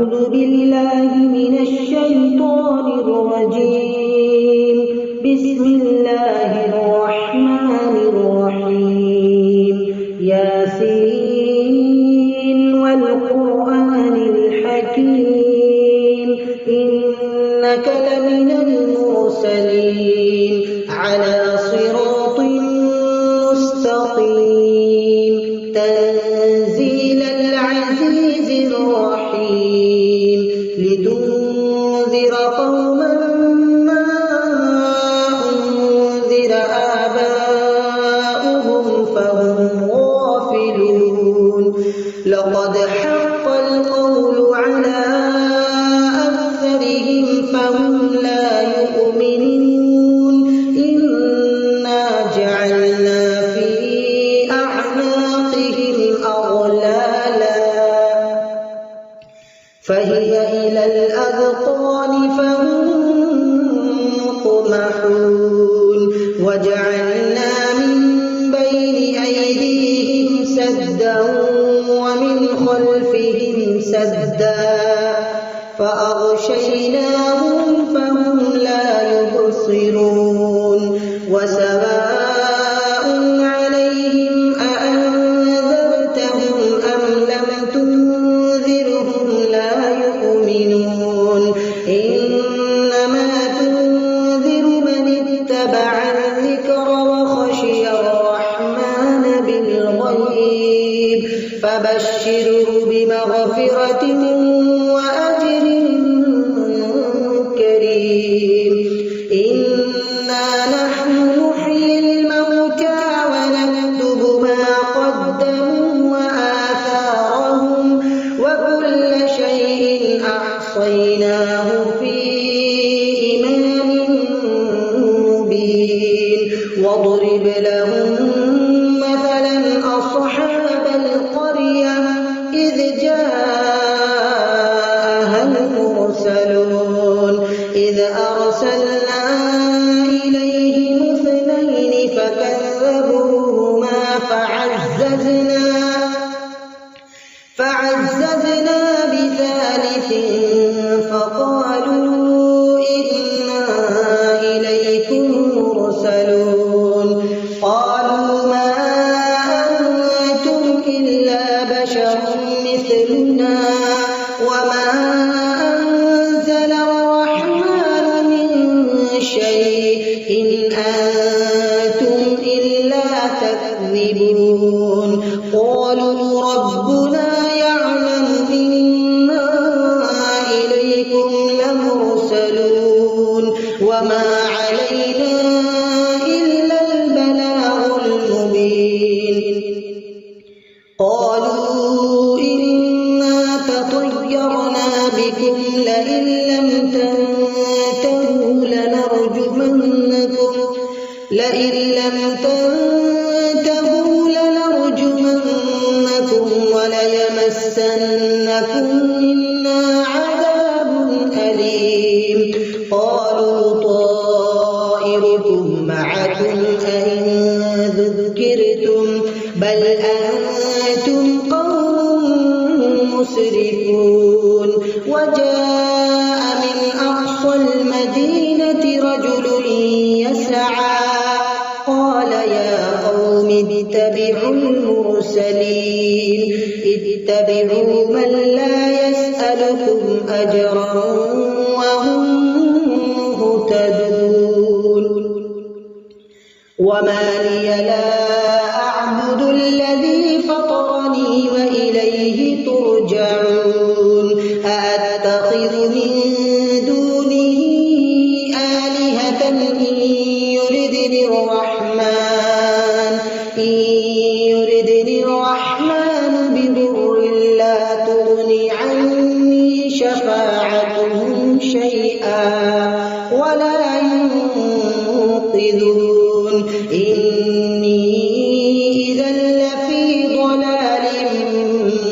أعوذ بالله من الشيطان الرجيم. بسم الله الرحمن الرحيم. ياسين والقرآن الحكيم إنك لمن المرسلين على صراط مستقيم تنزيل العزيز الرحيم لتنذر قوما ما أنذر آباؤهم فهم غافلون لقد حق القول على أكثرهم فهم لا يؤمنون إنا جعلنا في أعناقهم أغلالا فهي إلى الأذقان فهم مقمحون وجعلنا من بين أيديهم سدا ومن خلفهم سدا فأغشيناهم فهم لا يبصرون وسواء عليهم أأنذرتهم أم لم تنذرهم لا يؤمنون إنما تنذر من اتبع الذكر وخشي الرحمن بالغيب فبشره بمغفرة وأجر كريم. إنا نحن نحيي الموتى ونكتب ما قدموا وآثارهم وكل شيء أحصيناه في إمام مبين واضرب لهم مثلا أصحاب القرية إذ جاءها المرسلون إذ أرسلنا إليهم اثنين فكذبوهما فعززنا بثالث فقالوا إنا إليكم مرسلون قالوا ما أنتم إلا بشر مثلنا وما أنزل الرحمن من شيء إن أنتم إلا تكذبون قالوا ربنا يعلم إنا إليكم لمرسلون وما علينا إلا البلاغ المبين قالوا إنا تطيرنا بكم لئن لم تنتهوا لنرجمنكم وليمسنكم منا عذاب أليم قالوا طائركم معكم أئن ذكرتم بل أنتم قوم مسرفون وجاء من أقصى المدينة رجل يسعى قال يا قوم اتبعوا المرسلين اتبعوا من لا يسألكم أجرا وهم مهتدون وما لي لا أعبد الذي فطرني وإليه ترجعون أأتخذ من دونه آلهة إن يردني الرحمن بضر لا تغن عني شفاعتهم شيئا ولا ينقذون إني إذا لفي ضلال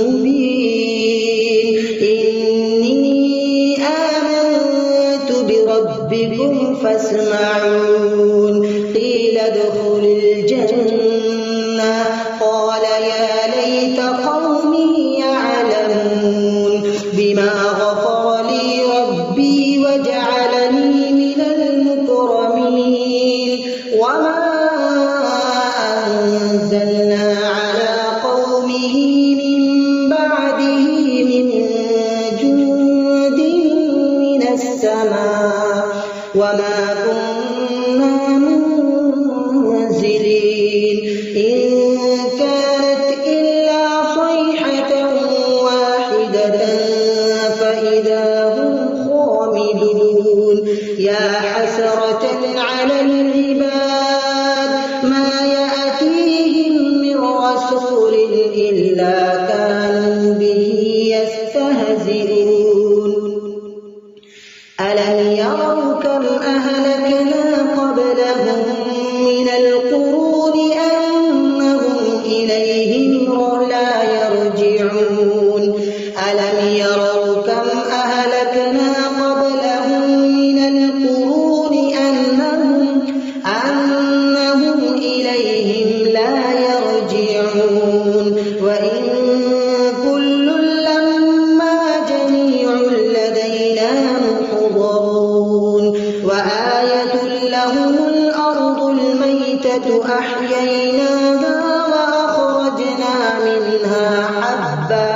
مبين إني آمنت بربكم فاسمعون قيل ادخل الجنة قال يا ليت قومي يعلمون بما غفر لي ربي وجعلني من المكرمين وما أنزلنا على قومه من بعده من جند من السماء وما كنا منزلين إن كانت إلا صيحة واحدة فإذا هم خامدون يا حسرة على العباد ما يأتيهم من رسول إلا كانوا به يستهزئون ألم يروا كم أهلكنا قبلهم من القرون أنهم إليهم لا يرجعون ألم يروا كم أهلكنا قبلهم من القرون أنهم إليهم لا يرجعون وإن كل لما جميع لدينا محضرون وآية لهم الأرض الميتة أحييناها وأخرجنا منها حبا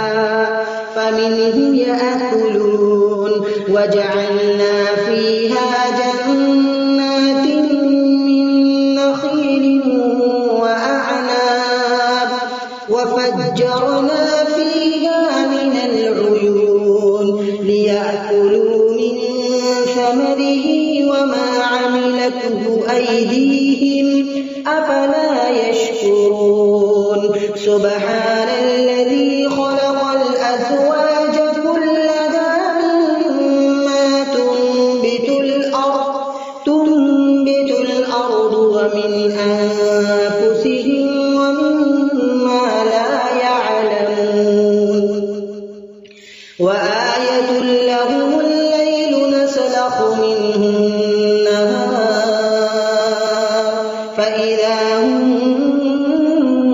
فمنه يأكلون وجعلنا فيها جنات من نخيل وأعناب وفجرنا فيها من العيون ليأكلوا من ثمره وما عملته أيديهم أفلا يشكرون سبحان الذي خلق الأزواج كلها مما تنبت الأرض ومن أنفسهم ومما لا يعلمون وآية لهم الليل نسلخ منه النهار فإذا هم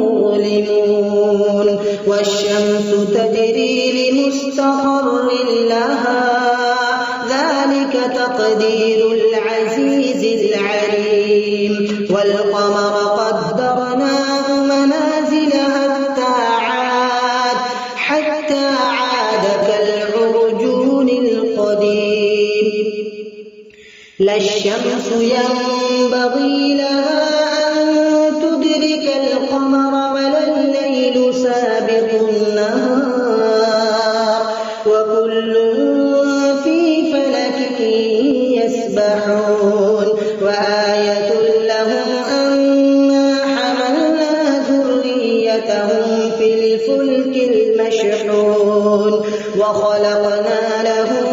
مظلمون والشمس تجري لمستقر لها ذلك تقدير العزيز العليم والقمر قدرناه منازل حتى عاد كالعرجون القديم لا الشمس ينبغي لها أن تدرك القمر ولا الليل سابق النهار وكل في فلك يسبحون وآية لهم أنا حملنا ذريتهم في الفلك المشحون وخلقنا لهم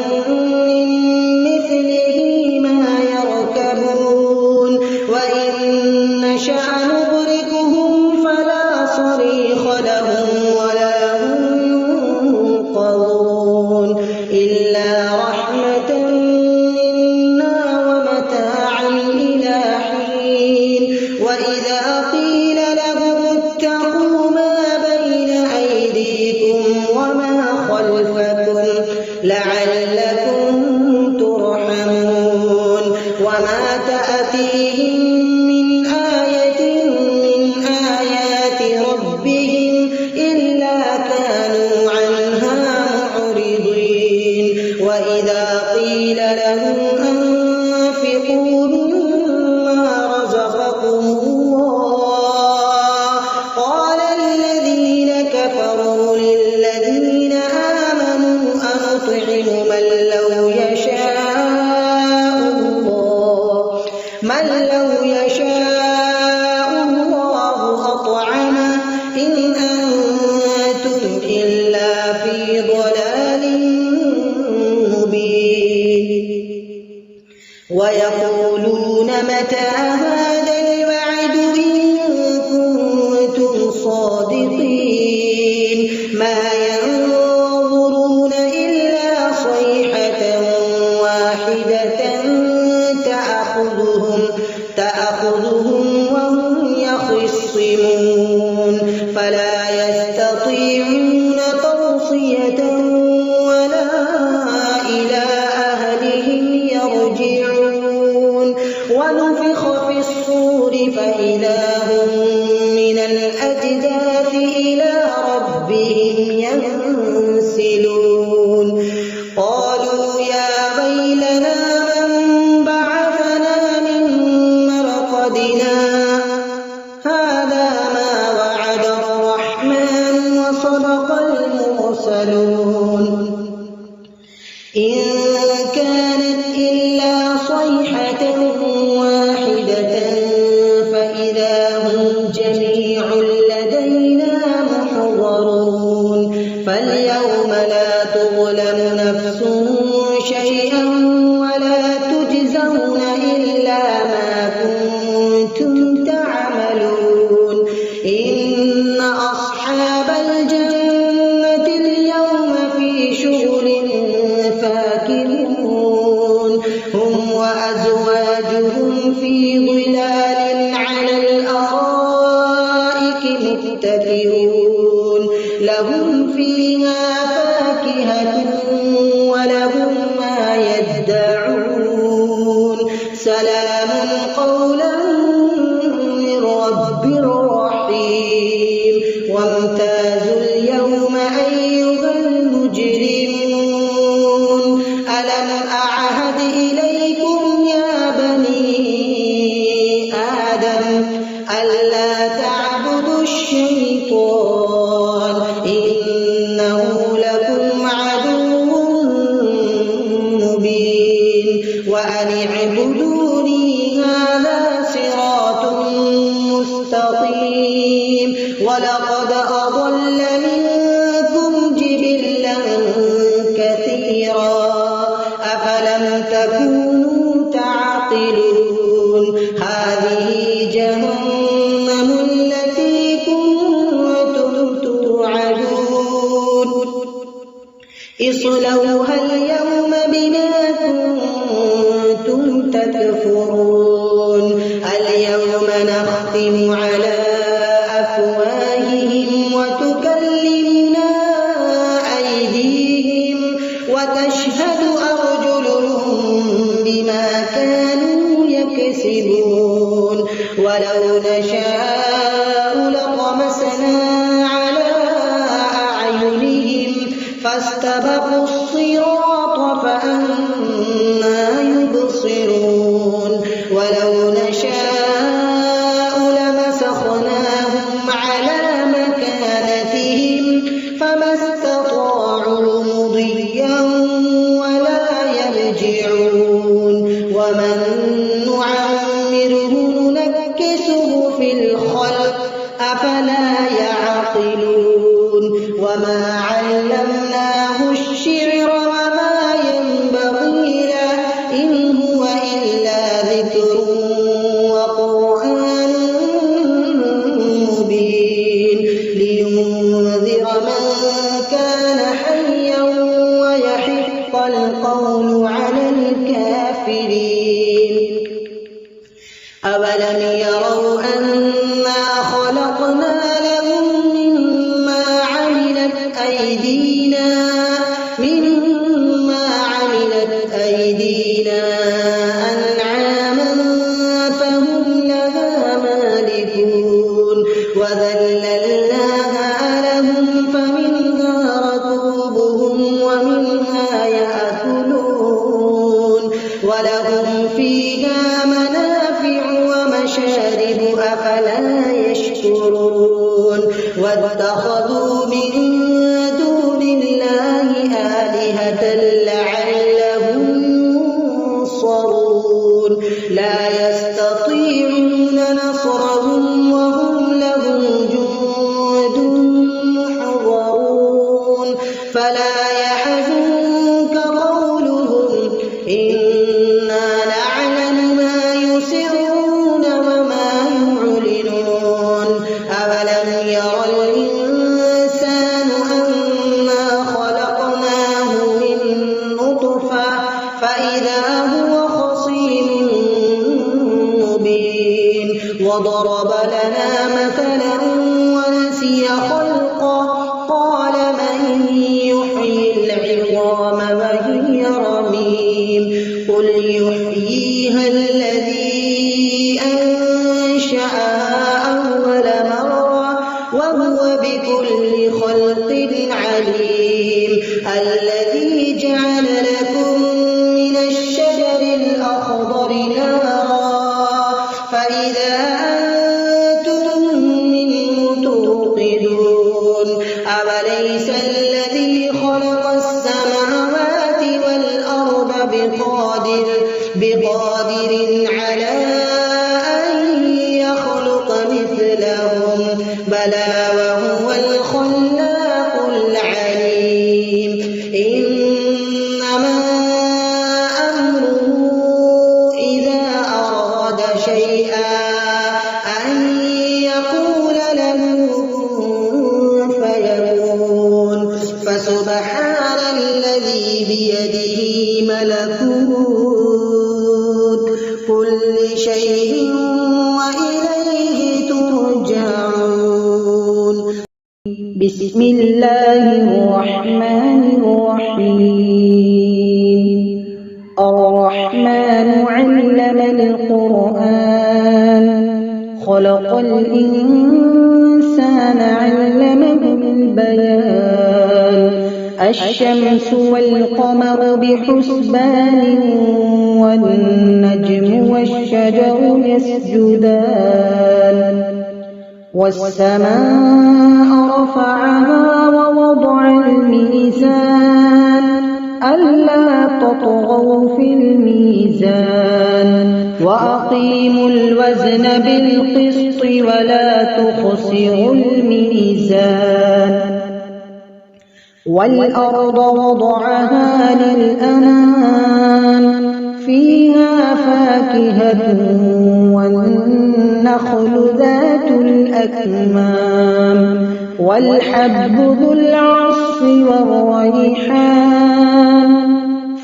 من مثله ما يركبون وإن نشأ نغرقهم فلا صريخ لهم ولا هم ينقذون إلا رحمة منا ومتاعا إلى حين وإذا قيل لهم اتقوا ما بين أيديكم وما خلفكم لعلكم ترحمون وما تأتيهم من آية من آيات ربهم إلا كانوا عنها معرضين وإذا قيل لهم أنفقوا مما رزقكم الله قال الذين كفروا للذين آمنوا أنطعم من لو يشاء الله أطعمه إن أنتم إلا في ضلال مبين ويقولون متى هذا الوعد إن كنتم صادقين ما ينظرون إلا صيحة واحدة تأخذهم وهم يخصمون فلا يستطيعون توصية ولا الصور فإذا هم من الأجداث إلى ربهم ينسلون قالوا يا ويلنا من بعثنا من مرقدنا هذا ما وعد الرحمن وصدق المرسلون إن كانت إلا صيحة واحدة فإذا هم جميع لدينا محضرون فاليوم لا تظلم نفس شيئا ولا تجزون إلا ما كنتم تعملون إن أصحاب الجنة اليوم في شغل فاكهون هم وأزواجهم في ظلال على الأرائك متكئون لهم فيها فاكهة ولهم ما يدعون سلام قولا من رب رحيم وامتازوا اليوم أيها المجرمون ألم أعهد إليكم يا بني آدم ألا تعبدوا الشيطان إنه لكم عدو مبين وأن اعبدوني هذا صراط مستقيم ولقد أضل منكم جبلا كثيرا أفلم تكونوا تعقلون هذه جهنم التي كنتم توعدون اصلوها اليوم بما كنتم تكفرون اليوم نختم على أفواههم وتكلمنا أيديهم وتشهد أرجلهم بما كانوا يكسبون ولو نشاء لطمسنا على أعينهم فاستبقوا الصراط فأنى يبصرون ولو نشاء لمسخناهم على مكانتهم فما استطاعوا مضيا ولا يرجعون ومن نعمره ننكسه في الخلق أفلا يعقلون وما علمناه الشعر وما ينبغي له إن هو إلا ذكر وقرآن مبين لينذر من كان حيا ويحق القول على الكافرين أولم يروا أنا خلقنا لهم مما عملت أيدينا أنعاما فهم لها مالكون وذللناها لهم فمنها ركوبهم ومنها يأكلون ولهم فيها منافع ومشارب أفلا يشكرون واتخذوا من دون الله آلهة لعلهم ينصرون لا يستطيعون نصرهم وهم لهم جند محضرون فلا يحزنك قولهم إنا نعلم ما يسرون وما يعلنون أولم ير الإنسان أنا خلقناه من نطفة فإذا هو خصيم مبين وضرب لنا مثلا ونسي خلقه قال من يحيي العظام وهي رميم قل يحييها الذي جعل لكم من الشجر الأخضر نارا فإذا أنتم منه توقدون أوليس الذي خلق السماوات والأرض بقادر على أن يخلق مثلهم بلى وهو الخلاق العليم إنما أمره إذا أراد شيئا أن يقول له كن فيكون فسبحان الذي بيده ملكوت كل شيء وإليه ترجعون. بسم الله الرحمن الرحيم. الرحمن علم القرآن خلق الإنسان علمه البيان الشمس والقمر بحسبان والنجم والشجر يسجدان والسماء رفعها ووضع الميزان ألا تطغوا في الميزان وأقيموا الوزن بالقسط ولا تخسروا الميزان والأرض وضعها للأنام فيها فاكهة والنخل ذات الأكمام والحب ذو العصف والريحان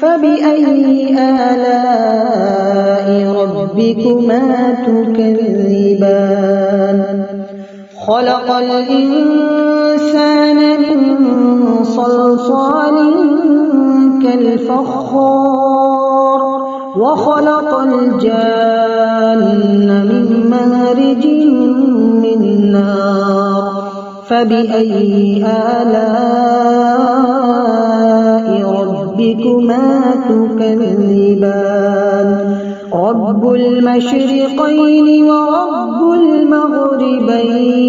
فبأي آلاء ربكما تكذبان خلق الإنسان من صلصال كالفخار وخلق الجان من مارج من نار فبأي آلاء ربكما تكذبان رب المشرقين ورب المغربين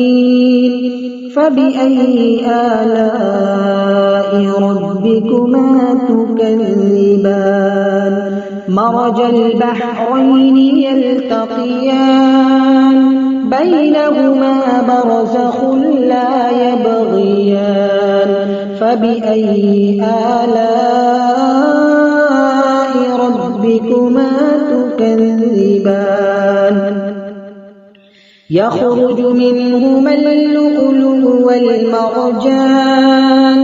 فبأي آلاء ربكما تكذبان مرج البحرين يلتقيان بينهما برزخ لا يبغيان فبأي آلاء ربكما تكذبان يخرج منهما اللؤلؤ والمرجان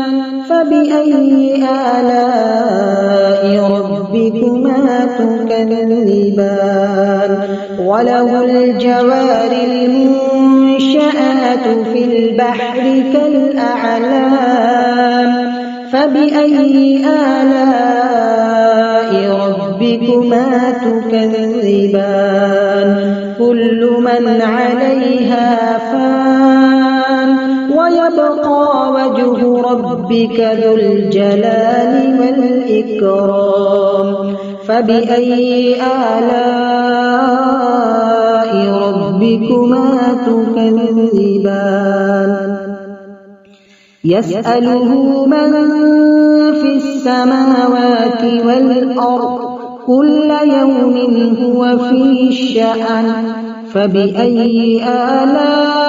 فبأي آلاء ربكما تكذبان وله الجوار المنشآت في البحر كالأعلام فبأي آلاء ربكما تكذبان كل من عليها فان ويبقى وجه ربك ذو الجلال والإكرام فبأي آلاء ربكما تكذبان يسأله من في السماوات والأرض كل يوم هو في شأن فبأي آلاء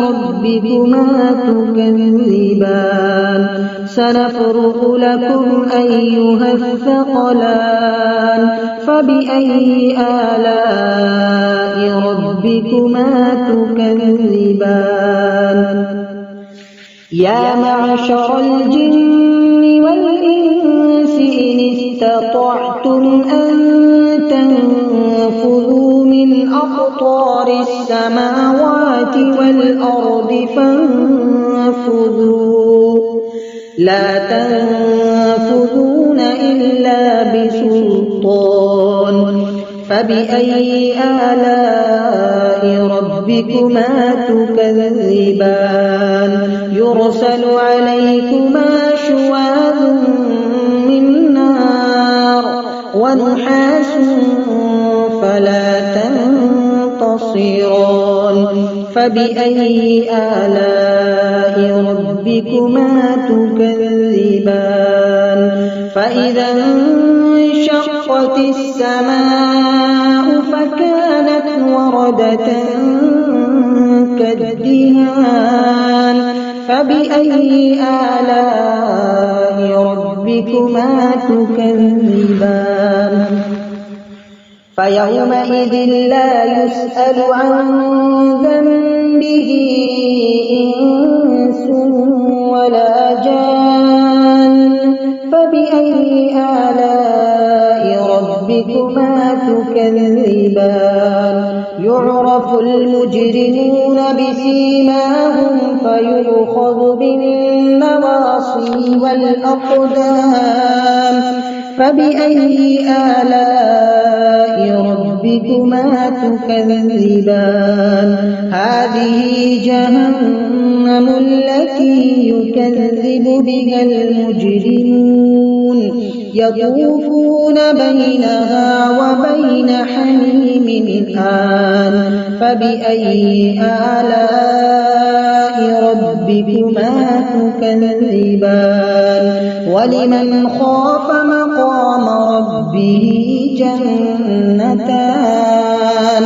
ربكما تكذبان سنفرغ لكم أيها الثقلان فبأي آلاء ربكما تكذبان يا معشر الجن والإنس إن استطعتم أن تنفذوا من أقطار السماوات والأرض فانفذوا لا تنفذون إلا بسلطان فبأي آلاء ربكما تكذبان يرسل عليكما شواظ ونحاس فلا تنتصران فبأي آلاء ربكما تكذبان فإذا انشقت السماء فكانت وردة كالدهان فبأي آلاء ربكما تكذبان فيومئذ لا يسأل عن ذنبه إنس ولا جان فبأي آلاء ربكما تكذبان يعرف المجرمون بسيماهم فيؤخذ بالنواصي والأقدام فبأي آلاء ربكما تكذبان هذه جهنم التي يكذب بها المجرمون يطوفون بينها وبين حميم آن فبأي آلاء ربكما تكذبان ولمن خاف مقام ربه جنتان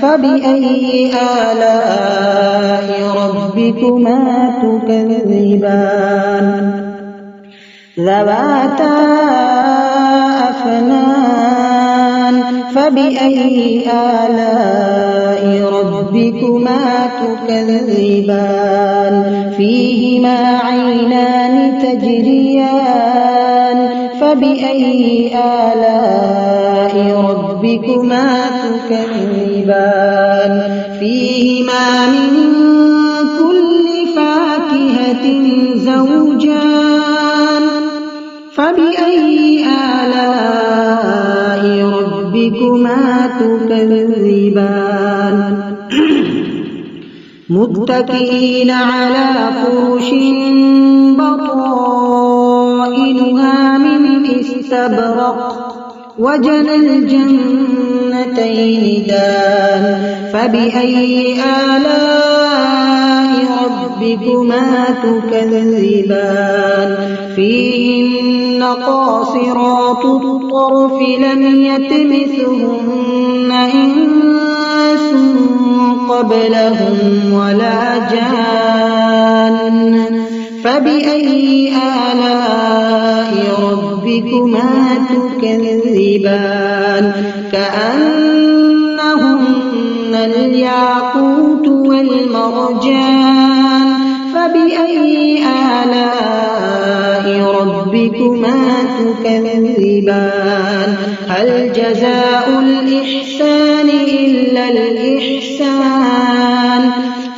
فبأي آلاء ربكما تكذبان ذواتا أفنان فبأي آلاء ربكما تكذبان فيهما عينان تجريان فبأي آلاء ربكما تكذبان فيهما من كل فاكهة زوجان فبأي آلاء ربكما تكذبان متكئين على فرش بطائنها من استبرق وجنى الجنتين دان فبأي آلاء ربكما تكذبان فيهن قاصرات الطرف لم يطمثهن إنس قبلهم ولا جان فبأي آلاء ربكما تكذبان كأنهن الياقوت والمرجان فبأي آلاء ربكما تكذبان هل جزاء الإحسان إلا الإحسان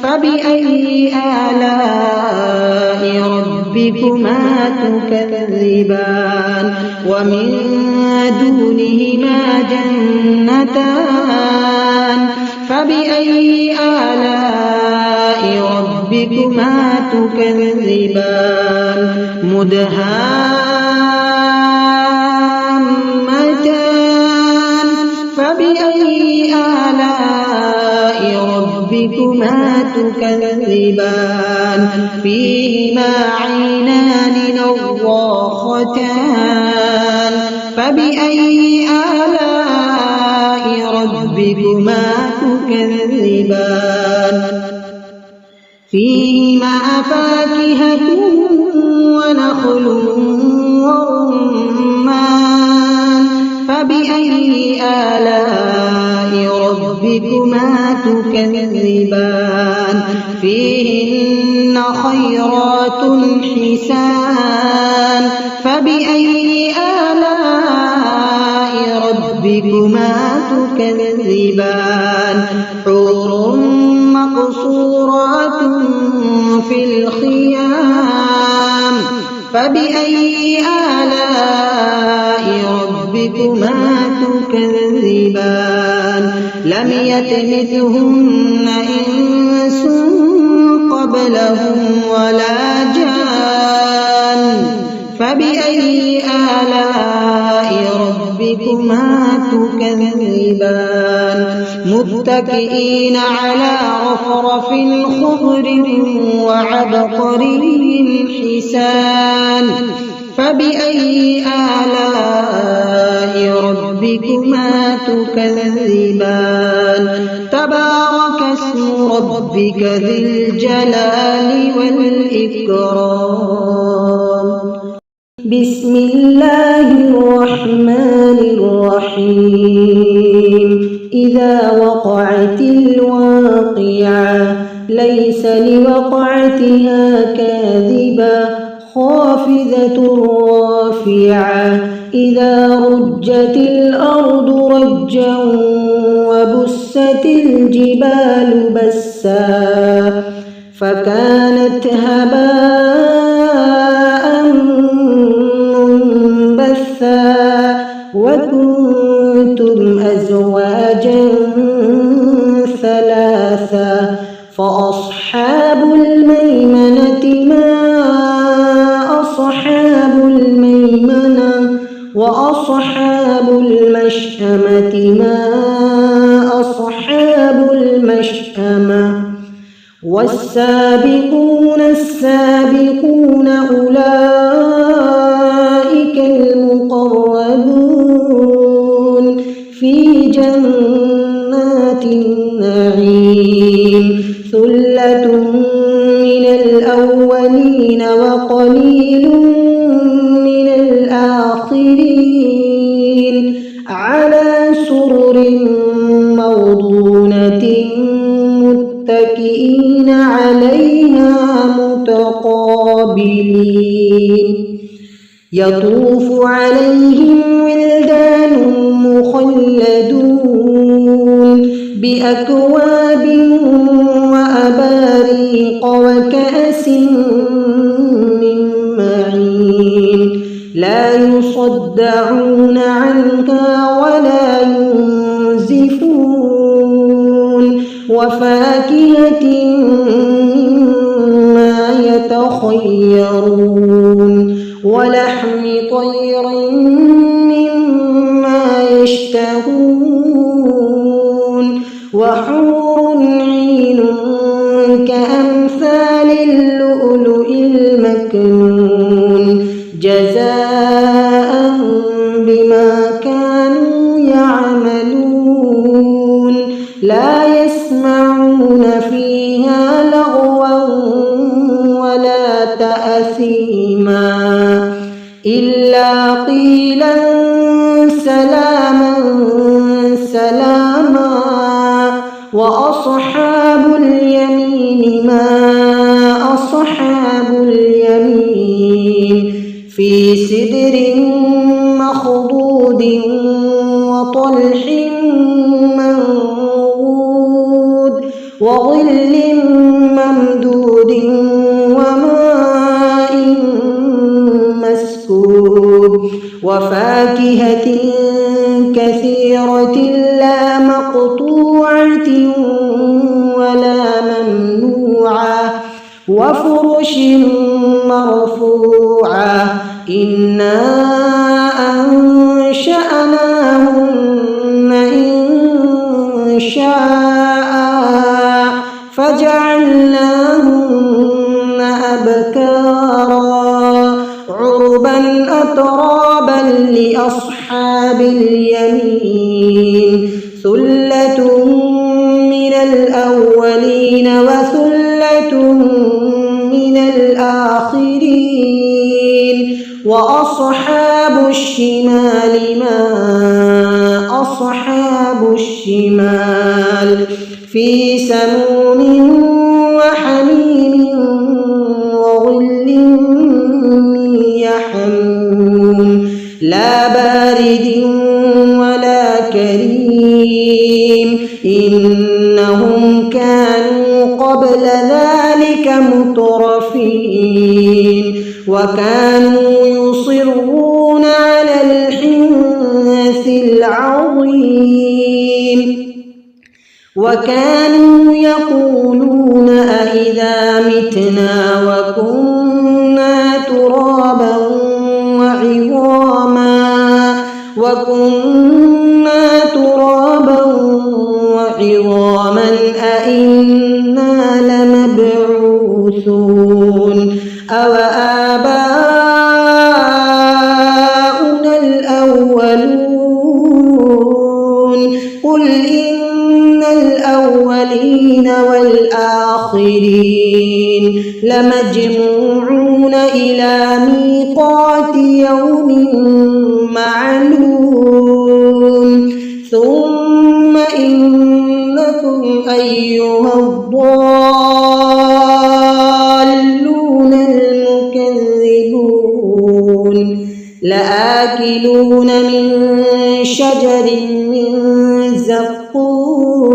فبأي آلاء ربكما تكذبان ومن دونهما جنتان فبأي آلاء ربكما تكذبان مدهامتان فبأي آلاء ربكما تكذبان فيهما عينان نضاختان فبأي آلاء ربكما تكذبان فيهما فاكهة ونخل ورمان فبأي آلاء ربكما تكذبان فيهن خيرات حسان فبأي آلاء ربكما تكذبان حور مقصورات في الخيام فبأي آلاء ربكما تكذبان لم يطمثهن إنس قبلهم ولا جان فبأي آلاء ربكما تكذبان متكئين على رفرف خضر وعبقري حسان فبأي آلاء ربكما تكذبان تبارك اسم ربك ذي الجلال والإكرام بسم الله الرحمن الرحيم إذا وقعت الواقعة ليس لوقعتها كاذبة خافضة رافعة إذا رجت الأرض رجا وبست الجبال بسا فكانت هباء منبثا وكنتم أزواجا ثلاثا فأصحاب الميمنة ما أصحاب الميمنة وأصحاب المشأمة ما أصحاب المشأمة والسابقون السابقون أولئك المقربون في جنات النعيم ثلة من الأولين وقليل من الآخرين على سرر موضونة متكئين عليها متقابلين يطوف عليهم ولدان مخلدون بأكواب وأباريق وكأس من معين لا يصدعون عنها ولا ينزفون وفاكهة مما يتخيرون ولحم طير مما يشتهون وحور عين كأمثال اللؤلؤ المكنون جزاء بما كانوا يعملون لا يسمعون فيها لغوا ولا تأثيما إلا قيلا سلاما سلاما وأصحاب اليمين ما أصحاب اليمين في سدر مخضود وطلح منضود وظل ممدود وماء مسكوب وفاكهة كثيرة لا مقطوعة ولا ممنوعة وفرش مرفوعة إنا أنشأناهن إنشاء فجعلناهن أبكارا عربا أترابا لأصحاب اليمين ثلة من الأولين وثلة من الآخرين وأصحاب الشمال ما أصحاب الشمال في سموم وحميم وظل من يحموم لا بارد ولا كريم إنهم كانوا قبل ذلك مترفين وكانوا يصرون على الحنث العظيم وكانوا يقولون أئذا متنا وكنا ترابا وعظاما وكنا ترابا وعظاما أئنا لمبعوثون أو آباؤنا الأولون قل إن الأولين والآخرين لمجموعون إلى ميقات يوم معلوم ثم إنكم أيها الضالون المكذبون لآكلون من شجر من زقوم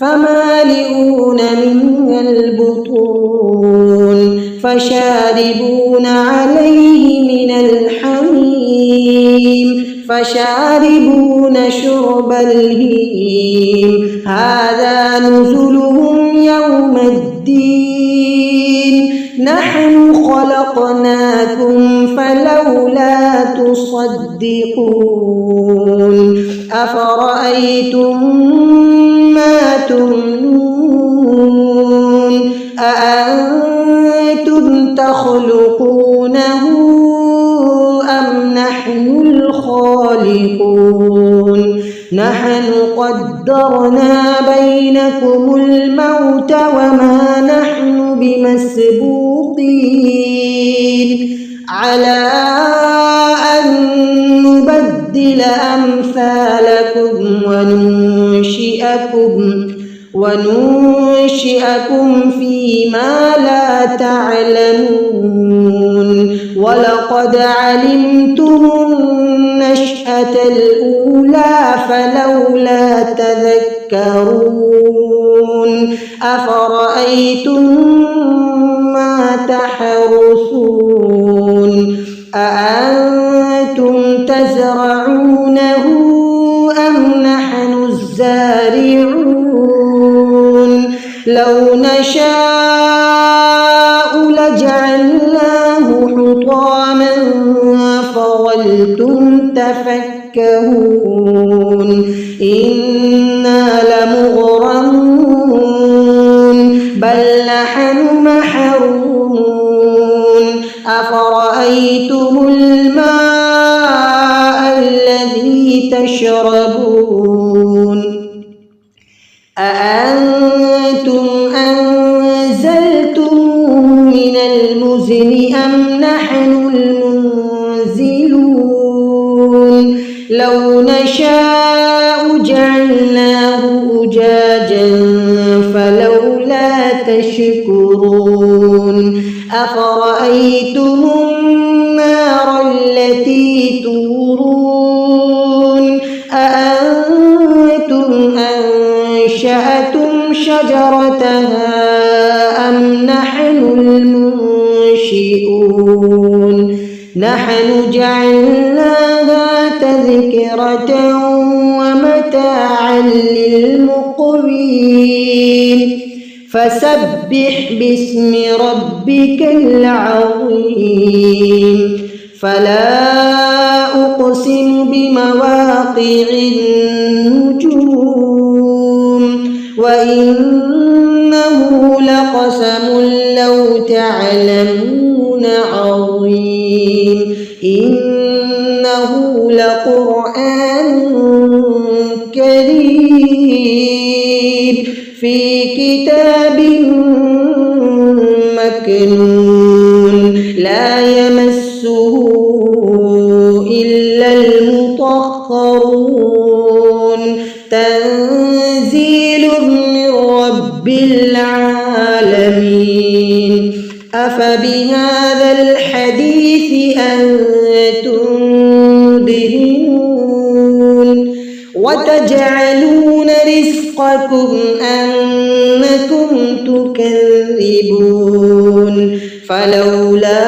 فمالئون منها البطون فشاربون عليه من الحميم فشاربون شرب الهيم هذا نزلهم يوم الدين نحن خلقناكم فلولا تصدقون أفرأيتم ما تمنون أأنتم تخلقونه أم نحن الخالقون نحن قدرنا بينكم الموت وما نحن بمسبوقين على أن نبدل أمثالكم وننشئكم فيما لا تعلمون ولقد علمتم النشأة الأولى فلولا تذكرون أفرأيتم ما تحرثون أأنتم تزرعونه أم نحن الزارعون لو نشاء لجعلناه حطاما فظلتم تفكهون إنا لمغرمون بل نحن محرومون أفرأيتم الماء الذي تشربون أأنتم أنزلتم من المزن أم نحن المنزلون لو نشاء جعلناه أجاجا فلولا تشكرون أفرأيتم النار التي تورون أأنتم أنشأتم شجرتها أم نحن المنشئون نحن جعلناها تذكرة ومتاعا للمقوين فسبح باسم ربك العظيم فلا أقسم بمواقع النجوم وإنه لقسم لو تعلمون عظيم إنه لقرآن كريم في كتاب مكنون لا يمسه إلا المطهرون تنزيل من رب العالمين أفبهذا الحديث أنتم مدهنون وتجعلون رزقكم أنكم تكذبون فلولا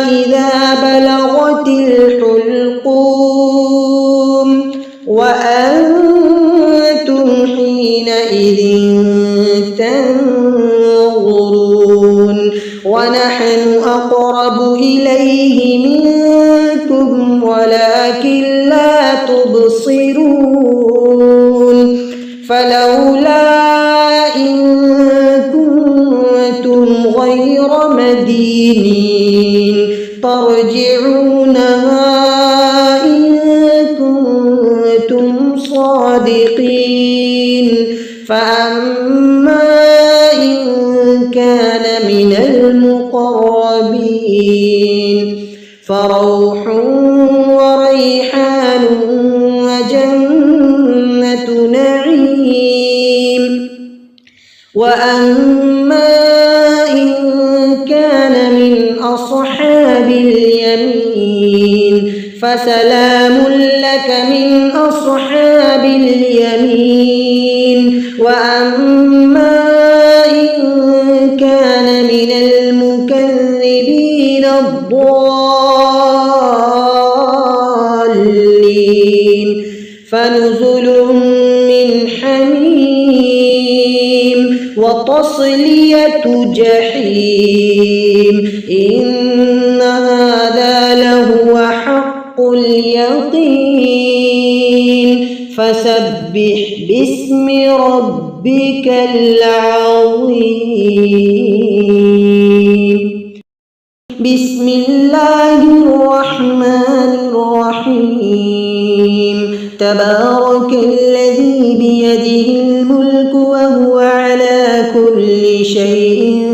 إذا بلغت الحلقوم وأنتم حينئذ تنظرون ونحن أقرب إليه ترجونها إن كنتم صادقين فأما إن كان من المقربين فروح وريحان وجنة نعيم وأما إن كان من أصحاب اليمين فسلام لك من أصحاب اليمين وأما إن كان من المكذبين الضالين فنزل من حميم وتصلية جحيم إن هذا لهو حق اليقين فسبح باسم ربك العظيم بسم الله الرحمن الرحيم تبارك الذي بيده الملك وهو على كل شيء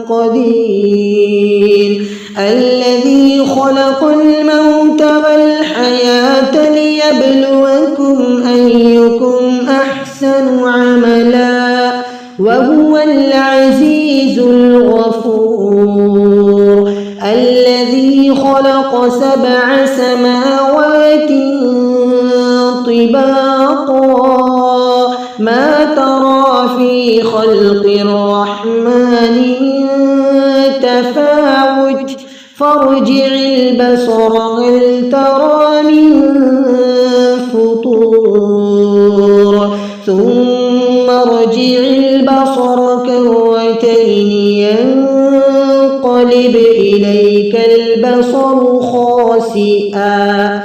قدير الذي خلق الموت والحياة ليبلوكم أيكم أحسن عملا وهو العزيز الغفور الذي خلق 7 سماوات طباقا ما ترى في خلق الرحمن من تفاوت فارجع البصر هل ترى من فطور ثم ارجع البصر كرتين ينقلب إليك البصر خاسئا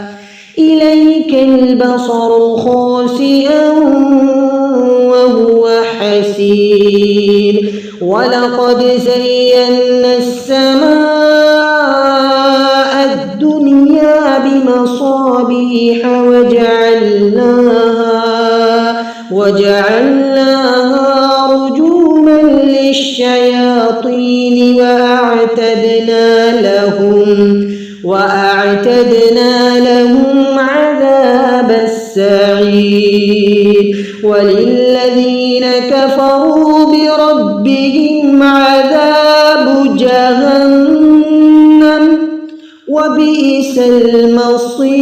وهو حسير ولقد زينا السماء الدنيا بمصابيح وجعلناها رجوما للشياطين وأعتدنا لهم عذاب السعير وللذين كفروا بربهم عذاب جهنم وبئس المصير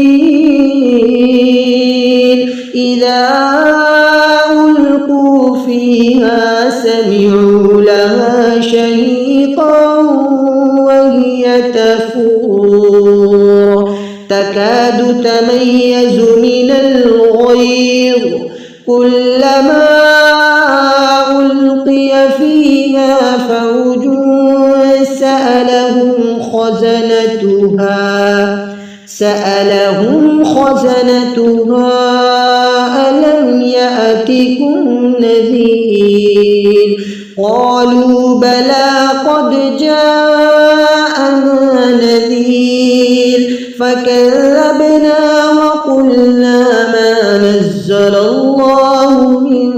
إذا ألقوا فيها سمعوا لها شهيقا وهي تفور تكاد تميز من الغيظ كلما ألقي فيها فوج سألهم خزنتها ألم يأتكم نذير قالوا بلى قد جاءنا نذير فكذبنا وقلنا ما نزل الله من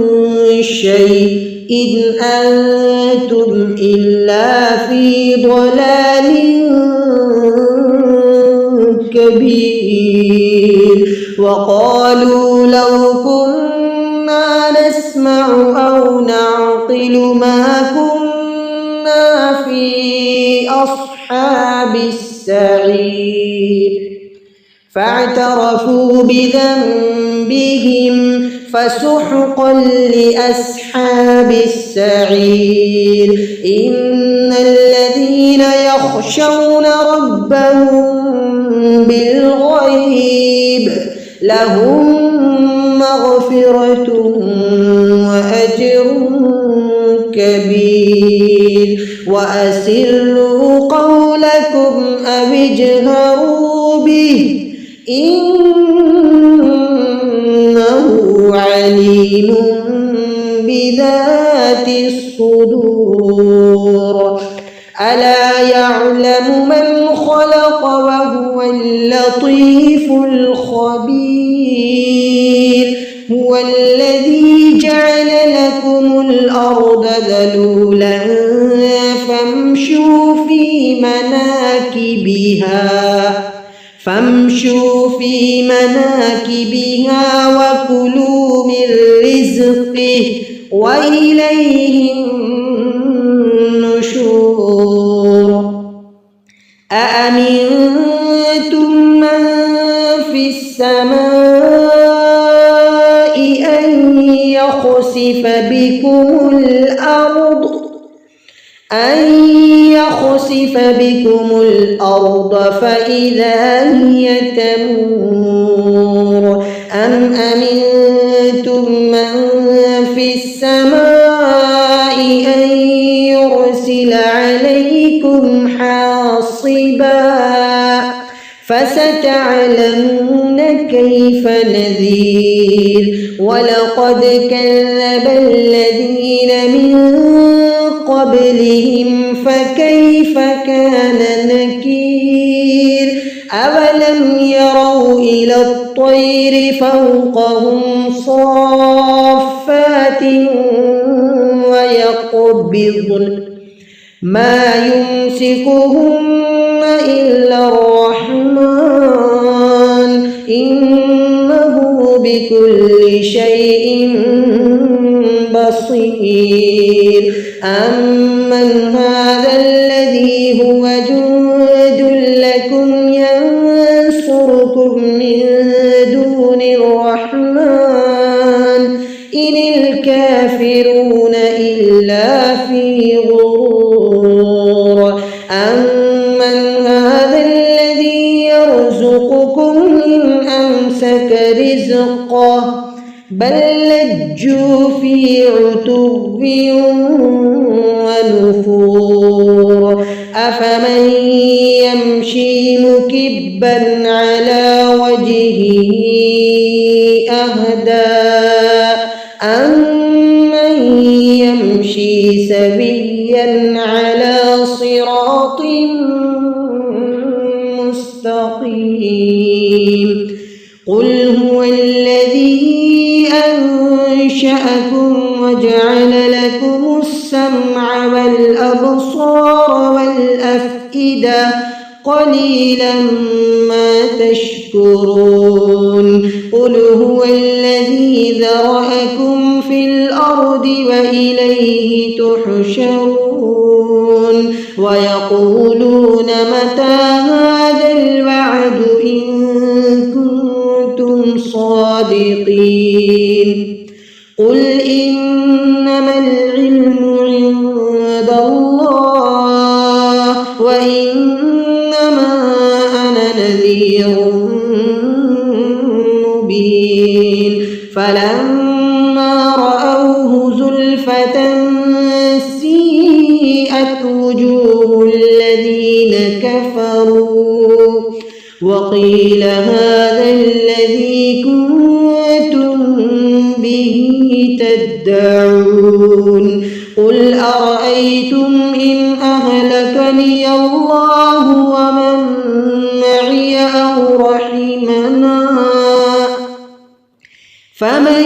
شيء إن أنتم إلا في ضلال كبير وقالوا لو كنا نسمع أو نعقل ما كنا في أصحاب السعير فاعترفوا بذنبهم فسحقا لأصحاب السعير إن الذين يخشون ربهم بالغيب لهم مغفرة وأجر كبير وأسروا قولكم أو اجهروا به إنه عليم بذات الصدور ألا يعلم من خلق وهو اللطيف الخبير هو الذي جعل لكم الأرض ذلولا فامشوا في مناكبها وكلوا من رزقه وإليه النشور أأمنتم من في السماء أن يخسف بكم الأرض فإذا هي تمور أم أمنتم من في السماء أن يرسل عليكم حاصبا فستعلمون كيف نذير ولقد كذب الذين من قبلهم فكيف كان نكير أولم يروا إلى الطير فوقهم صافات ويقبضن ما يمسكهن إلا الرحمن إنه بكل شيء بصير أمن هذا الذي هو جند لكم ينصركم من دون الرحمن إن الكافرون إلا في غرور أمن هذا الذي يرزقكم إن أمسك رزقه بل لجوا في عتب ونفور أفمن يمشي مكبا على وجهه أهدى أمن يمشي سويا على صراط مستقيم قل هو الذي أنشأكم وجعل لكم السمع والأبصار والأفئدة قليلا ما تشكرون قل هو الذي ذرأكم في الأرض وإليه تحشرون ويقولون متى هذا الوعد إن كنتم صادقين قل إنما العلم عند الله وإنما أنا نذير مبين فلما رأوه زلفة سيئت وجوه الذين كفروا وقيل هذا الذي كنتم به تدعون قل أرأيتم إن أهلكني الله ومن معي أو رحمنا فمن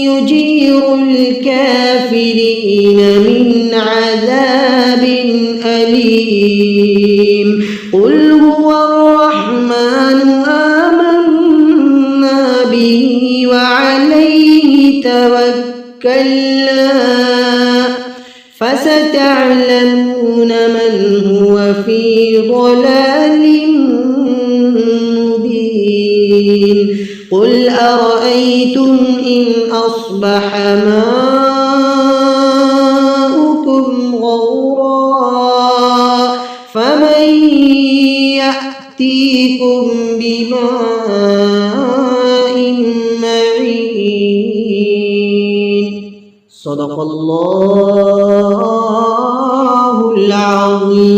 يجير الكافرين من عذاب أليم قل هو الرحمن آمنا به وعليه توكلنا فستعلمون من هو في ضلال مبين قل أرأيتم إن أصبح ماؤكم غورا فمن يأتيكم بماء معين صدق الله العظيم.